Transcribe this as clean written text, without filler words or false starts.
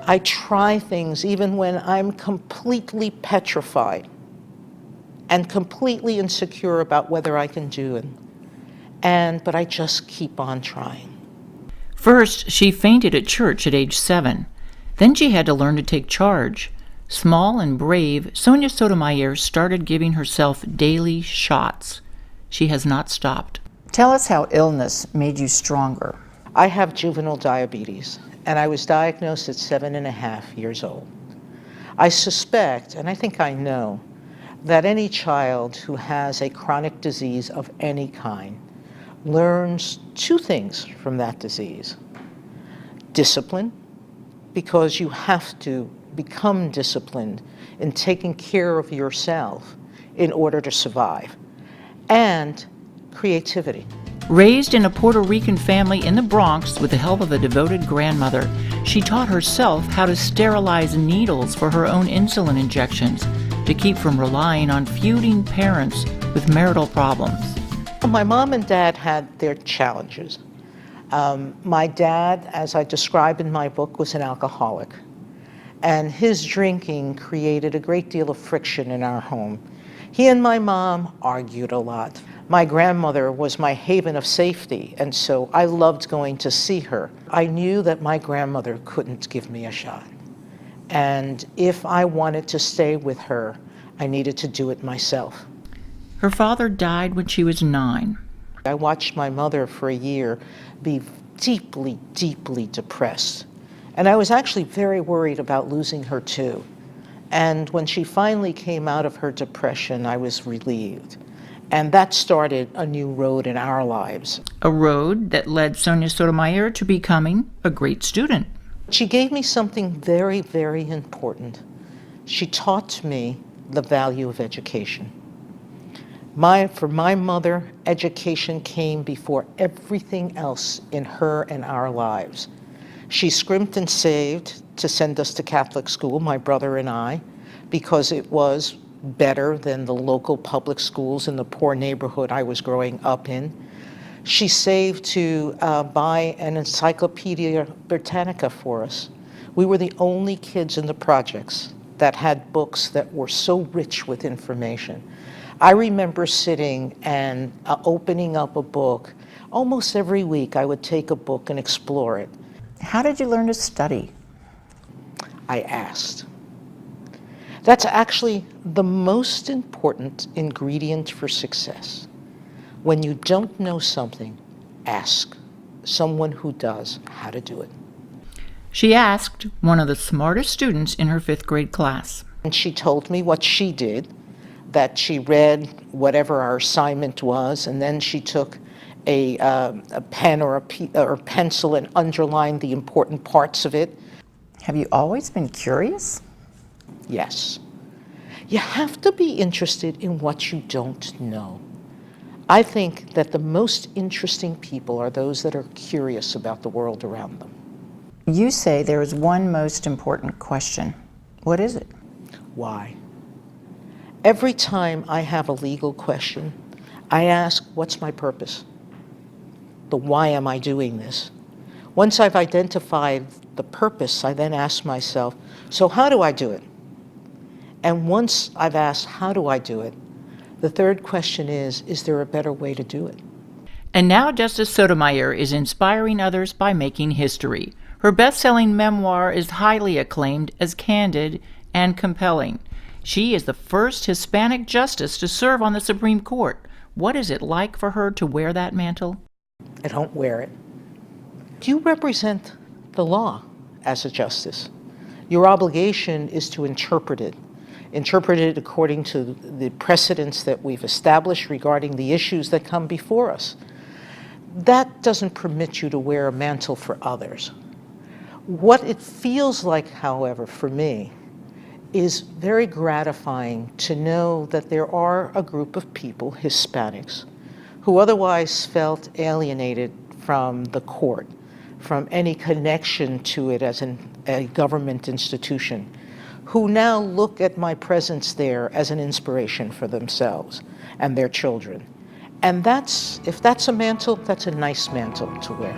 I try things even when I'm completely petrified and completely insecure about whether I can do it. But I just keep on trying. First, she fainted at church at age 7. Then she had to learn to take charge. Small and brave, Sonia Sotomayor started giving herself daily shots. She has not stopped. Tell us how illness made you stronger. I have juvenile diabetes, and I was diagnosed at 7.5 years old. I suspect, and I think I know, that any child who has a chronic disease of any kind learns two things from that disease. Discipline, because you have to become disciplined in taking care of yourself in order to survive, and creativity. Raised in a Puerto Rican family in the Bronx with the help of a devoted grandmother, she taught herself how to sterilize needles for her own insulin injections to keep from relying on feuding parents with marital problems. My mom and dad had their challenges. My dad, as I describe in my book, was an alcoholic, and his drinking created a great deal of friction in our home. He and my mom argued a lot. My grandmother was my haven of safety, and so I loved going to see her. I knew that my grandmother couldn't give me a shot, and if I wanted to stay with her, I needed to do it myself. Her father died when she was 9. I watched my mother for a year be deeply, deeply depressed, and I was actually very worried about losing her too. And when she finally came out of her depression, I was relieved. And that started a new road in our lives. A road that led Sonia Sotomayor to becoming a great student. She gave me something very, very important. She taught me the value of education. For my mother, education came before everything else in her and our lives. She scrimped and saved to send us to Catholic school, my brother and I, because it was better than the local public schools in the poor neighborhood I was growing up in. She saved to buy an Encyclopedia Britannica for us. We were the only kids in the projects that had books that were so rich with information. I remember sitting and opening up a book. Almost every week I would take a book and explore it. How did you learn to study? I asked. That's actually the most important ingredient for success. When you don't know something, ask someone who does how to do it. She asked one of the smartest students in her 5th grade class. And she told me what she did, that she read whatever our assignment was, and then she took a pen or a pencil and underlined the important parts of it. Have you always been curious? Yes. You have to be interested in what you don't know. I think that the most interesting people are those that are curious about the world around them. You say there is one most important question. What is it? Why? Every time I have a legal question, I ask, what's my purpose? The why am I doing this? Once I've identified the purpose, I then ask myself, so how do I do it? And once I've asked, how do I do it? The third question is there a better way to do it? And now Justice Sotomayor is inspiring others by making history. Her best-selling memoir is highly acclaimed as candid and compelling. She is the first Hispanic justice to serve on the Supreme Court. What is it like for her to wear that mantle? I don't wear it. You represent the law as a justice. Your obligation is to interpret it according to the precedents that we've established regarding the issues that come before us. That doesn't permit you to wear a mantle for others. What it feels like, however, for me, is very gratifying to know that there are a group of people, Hispanics, who otherwise felt alienated from the court, from any connection to it as a government institution, who now look at my presence there as an inspiration for themselves and their children. And if that's a mantle, that's a nice mantle to wear.